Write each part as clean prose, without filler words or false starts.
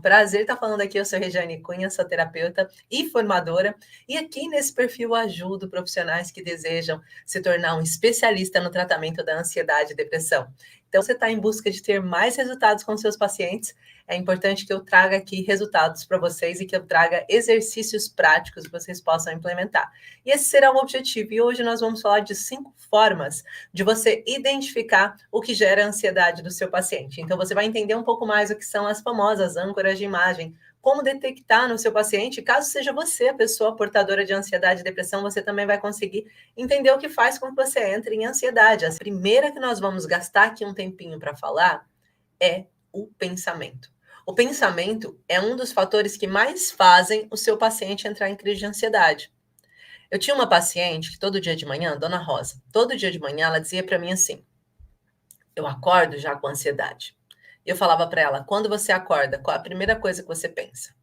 Prazer estar falando aqui, eu sou Regiane Cunha, sou terapeuta e formadora, e aqui nesse perfil ajudo profissionais que desejam se tornar um especialista no tratamento da ansiedade e depressão. Então, você está em busca de ter mais resultados com seus pacientes, é importante que eu traga aqui resultados para vocês e que eu traga exercícios práticos que vocês possam implementar. E esse será o objetivo, e hoje nós vamos falar de 5 formas de você identificar o que gera ansiedade do seu paciente. Então, você vai entender um pouco mais o que são as famosas âncoras de imagem, como detectar no seu paciente, caso seja você a pessoa portadora de ansiedade e depressão, você também vai conseguir entender o que faz com que você entre em ansiedade. A primeira que nós vamos gastar aqui um tempinho para falar é o pensamento. O pensamento é um dos fatores que mais fazem o seu paciente entrar em crise de ansiedade. Eu tinha uma paciente que todo dia de manhã, Dona Rosa, todo dia de manhã ela dizia para mim assim: eu acordo já com ansiedade. Eu falava para ela: quando você acorda, qual a primeira coisa que você pensa?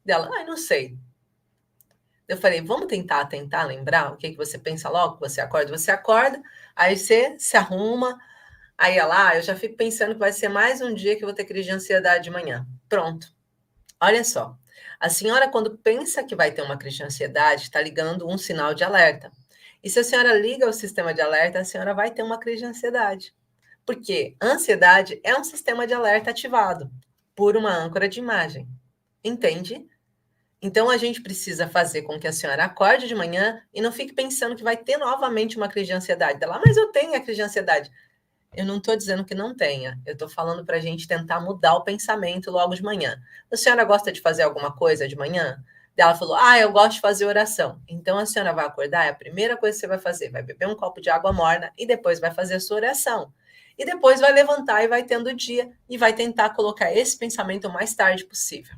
Dela: ai, não sei. Eu falei: vamos tentar lembrar o que você pensa logo que você acorda. Você acorda, aí você se arruma, aí ela: eu já fico pensando que vai ser mais um dia que eu vou ter crise de ansiedade de manhã. Pronto. Olha só. A senhora, quando pensa que vai ter uma crise de ansiedade, está ligando um sinal de alerta. E se a senhora liga o sistema de alerta, a senhora vai ter uma crise de ansiedade. Porque a ansiedade é um sistema de alerta ativado por uma âncora de imagem. Entende? Então a gente precisa fazer com que a senhora acorde de manhã e não fique pensando que vai ter novamente uma crise de ansiedade. Dela: mas eu tenho a crise de ansiedade. Eu não estou dizendo que não tenha, eu estou falando para a gente tentar mudar o pensamento logo de manhã. A senhora gosta de fazer alguma coisa de manhã? Ela falou: eu gosto de fazer oração. Então a senhora vai acordar, é a primeira coisa que você vai fazer, vai beber um copo de água morna e depois vai fazer a sua oração. E depois vai levantar e vai tendo o dia e vai tentar colocar esse pensamento o mais tarde possível.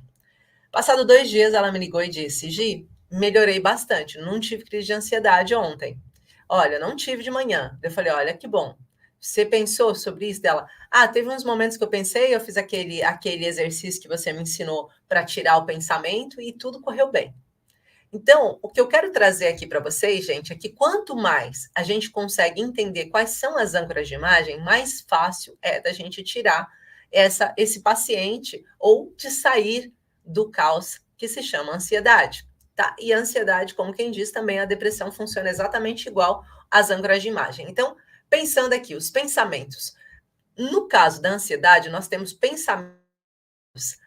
Passado 2 dias, ela me ligou e disse: Gi, melhorei bastante, não tive crise de ansiedade ontem. Olha, não tive de manhã. Eu falei: olha, que bom. Você pensou sobre isso? Dela: teve uns momentos que eu pensei, eu fiz aquele exercício que você me ensinou para tirar o pensamento e tudo correu bem. Então, o que eu quero trazer aqui para vocês, gente, é que quanto mais a gente consegue entender quais são as âncoras de imagem, mais fácil é da gente tirar esse paciente ou de sair do caos que se chama ansiedade, tá? E a ansiedade, como quem diz, também a depressão funciona exatamente igual às âncoras de imagem. Então, pensando aqui, os pensamentos. No caso da ansiedade, nós temos pensamentos,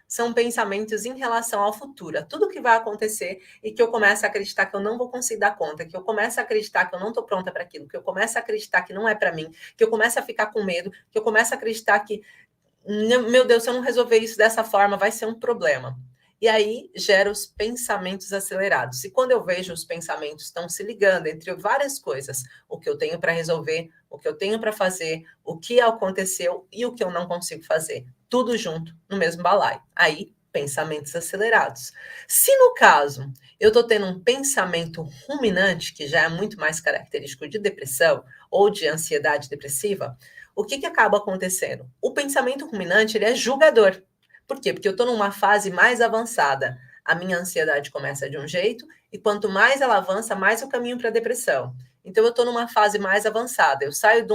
são pensamentos em relação ao futuro, a tudo que vai acontecer e que eu começo a acreditar que eu não vou conseguir dar conta, que eu começo a acreditar que eu não estou pronta para aquilo, que eu começo a acreditar que não é para mim, que eu começo a ficar com medo, que eu começo a acreditar que, meu Deus, se eu não resolver isso dessa forma, vai ser um problema. E aí gera os pensamentos acelerados. E quando eu vejo os pensamentos estão se ligando entre várias coisas, o que eu tenho para resolver, o que eu tenho para fazer, o que aconteceu e o que eu não consigo fazer, tudo junto no mesmo balaio. Aí, pensamentos acelerados. Se no caso eu estou tendo um pensamento ruminante, que já é muito mais característico de depressão ou de ansiedade depressiva, o que acaba acontecendo? O pensamento ruminante, ele é julgador. Por quê? Porque eu estou numa fase mais avançada. A minha ansiedade começa de um jeito e quanto mais ela avança, mais eu caminho para a depressão. Então, eu estou numa fase mais avançada. Eu saio de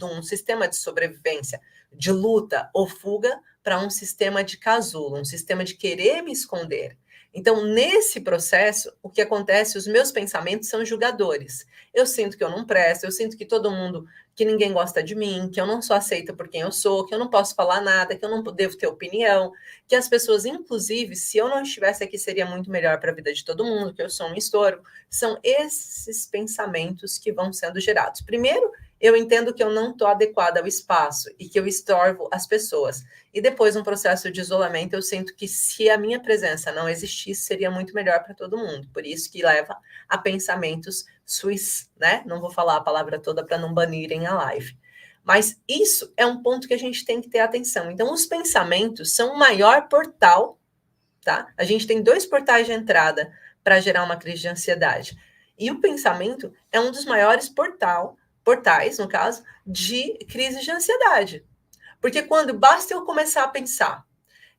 um sistema de sobrevivência, de luta ou fuga, para um sistema de casulo, um sistema de querer me esconder. Então, nesse processo, o que acontece? Os meus pensamentos são julgadores. Eu sinto que eu não presto, eu sinto que todo mundo, que ninguém gosta de mim, que eu não sou aceita por quem eu sou, que eu não posso falar nada, que eu não devo ter opinião, que as pessoas, inclusive, se eu não estivesse aqui, seria muito melhor para a vida de todo mundo, que eu sou um estorvo. São esses pensamentos que vão sendo gerados. Primeiro, eu entendo que eu não estou adequada ao espaço e que eu estorvo as pessoas. E depois, no processo de isolamento, eu sinto que se a minha presença não existisse, seria muito melhor para todo mundo. Por isso que leva a pensamentos suicidas, né? Não vou falar a palavra toda para não banirem a live. Mas isso é um ponto que a gente tem que ter atenção. Então, os pensamentos são o maior portal, tá? A gente tem 2 portais de entrada para gerar uma crise de ansiedade. E o pensamento é um dos maiores portais, no caso, de crise de ansiedade. Porque quando basta eu começar a pensar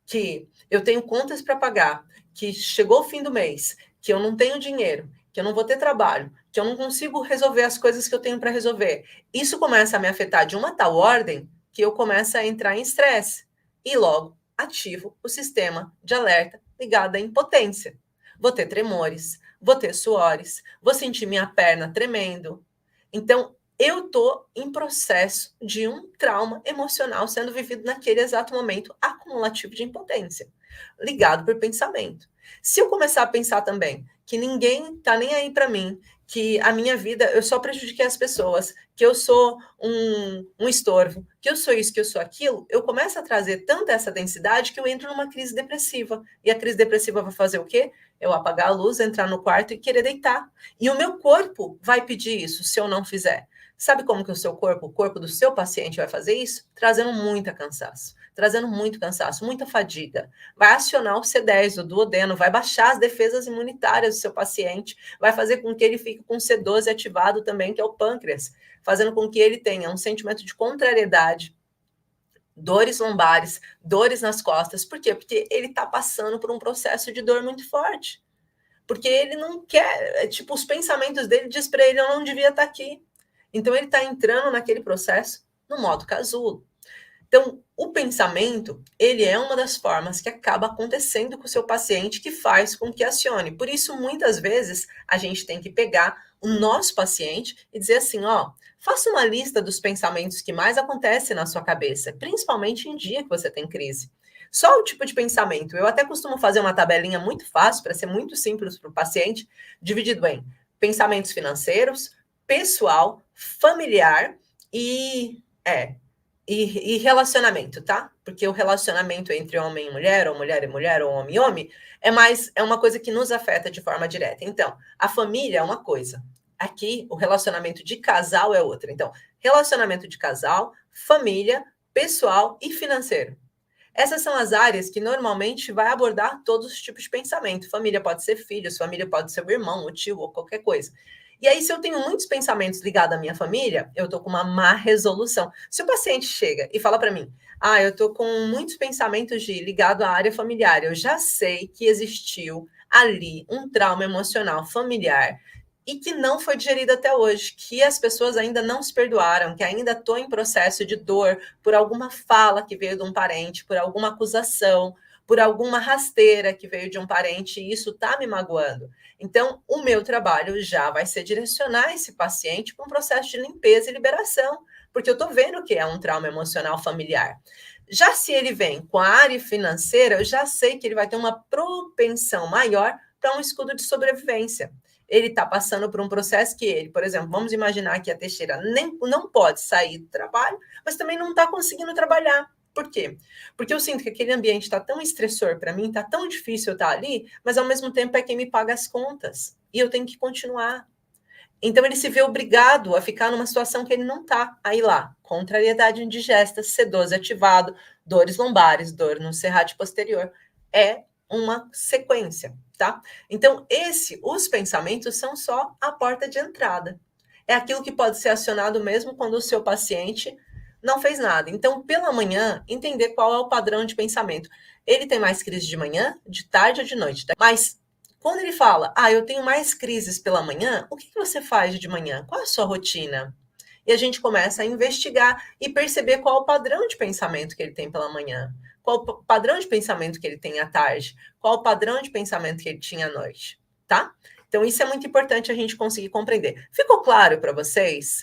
que eu tenho contas para pagar, que chegou o fim do mês, que eu não tenho dinheiro, que eu não vou ter trabalho, que eu não consigo resolver as coisas que eu tenho para resolver, isso começa a me afetar de uma tal ordem que eu começo a entrar em estresse. E logo, ativo o sistema de alerta ligado à impotência. Vou ter tremores, vou ter suores, vou sentir minha perna tremendo. Então, eu estou em processo de um trauma emocional sendo vivido naquele exato momento acumulativo de impotência, ligado por pensamento. Se eu começar a pensar também que ninguém está nem aí para mim, que a minha vida, eu só prejudiquei as pessoas, que eu sou um estorvo, que eu sou isso, que eu sou aquilo, eu começo a trazer tanta essa densidade que eu entro numa crise depressiva. E a crise depressiva vai fazer o quê? Eu apagar a luz, entrar no quarto e querer deitar. E o meu corpo vai pedir isso se eu não fizer. Sabe como que o corpo do seu paciente vai fazer isso? Trazendo muita cansaço, trazendo muito cansaço, muita fadiga. Vai acionar o C10, o duodeno, vai baixar as defesas imunitárias do seu paciente, vai fazer com que ele fique com o C12 ativado também, que é o pâncreas, fazendo com que ele tenha um sentimento de contrariedade, dores lombares, dores nas costas. Por quê? Porque ele está passando por um processo de dor muito forte. Porque ele não quer, tipo, os pensamentos dele diz para ele, eu não devia estar aqui. Então, ele está entrando naquele processo no modo casulo. Então, o pensamento, ele é uma das formas que acaba acontecendo com o seu paciente que faz com que acione. Por isso, muitas vezes, a gente tem que pegar o nosso paciente e dizer assim, ó, faça uma lista dos pensamentos que mais acontecem na sua cabeça, principalmente em dia que você tem crise. Só o tipo de pensamento. Eu até costumo fazer uma tabelinha muito fácil, para ser muito simples para o paciente, dividido em pensamentos financeiros, pessoal, familiar e relacionamento, tá? Porque o relacionamento entre homem e mulher, ou mulher e mulher, ou homem e homem, é uma coisa que nos afeta de forma direta. Então, a família é uma coisa. Aqui, o relacionamento de casal é outra. Então, relacionamento de casal, família, pessoal e financeiro. Essas são as áreas que normalmente vai abordar todos os tipos de pensamento. Família pode ser filhos, família pode ser o irmão, o tio ou qualquer coisa. E aí, se eu tenho muitos pensamentos ligados à minha família, eu estou com uma má resolução. Se o paciente chega e fala para mim, eu estou com muitos pensamentos ligado à área familiar, eu já sei que existiu ali um trauma emocional familiar e que não foi digerido até hoje, que as pessoas ainda não se perdoaram, que ainda estou em processo de dor por alguma fala que veio de um parente, por alguma acusação, por alguma rasteira que veio de um parente, e isso está me magoando. Então, o meu trabalho já vai ser direcionar esse paciente para um processo de limpeza e liberação, porque eu estou vendo que é um trauma emocional familiar. Já se ele vem com a área financeira, eu já sei que ele vai ter uma propensão maior para um escudo de sobrevivência. Ele está passando por um processo que ele, por exemplo, vamos imaginar que a Teixeira não pode sair do trabalho, mas também não está conseguindo trabalhar. Por quê? Porque eu sinto que aquele ambiente está tão estressor para mim, está tão difícil eu estar ali, mas ao mesmo tempo é quem me paga as contas. E eu tenho que continuar. Então ele se vê obrigado a ficar numa situação que ele não está. Aí lá, contrariedade indigesta, C12 ativado, dores lombares, dor no cerrado posterior. É uma sequência, tá? Então, os pensamentos são só a porta de entrada. É aquilo que pode ser acionado mesmo quando o seu paciente não fez nada. Então, pela manhã, entender qual é o padrão de pensamento. Ele tem mais crise de manhã, de tarde ou de noite. Mas quando ele fala, eu tenho mais crises pela manhã, o que você faz de manhã? Qual é a sua rotina? E a gente começa a investigar e perceber qual é o padrão de pensamento que ele tem pela manhã, qual o padrão de pensamento que ele tem à tarde, qual o padrão de pensamento que ele tinha à noite, tá? Então, isso é muito importante a gente conseguir compreender. Ficou claro para vocês?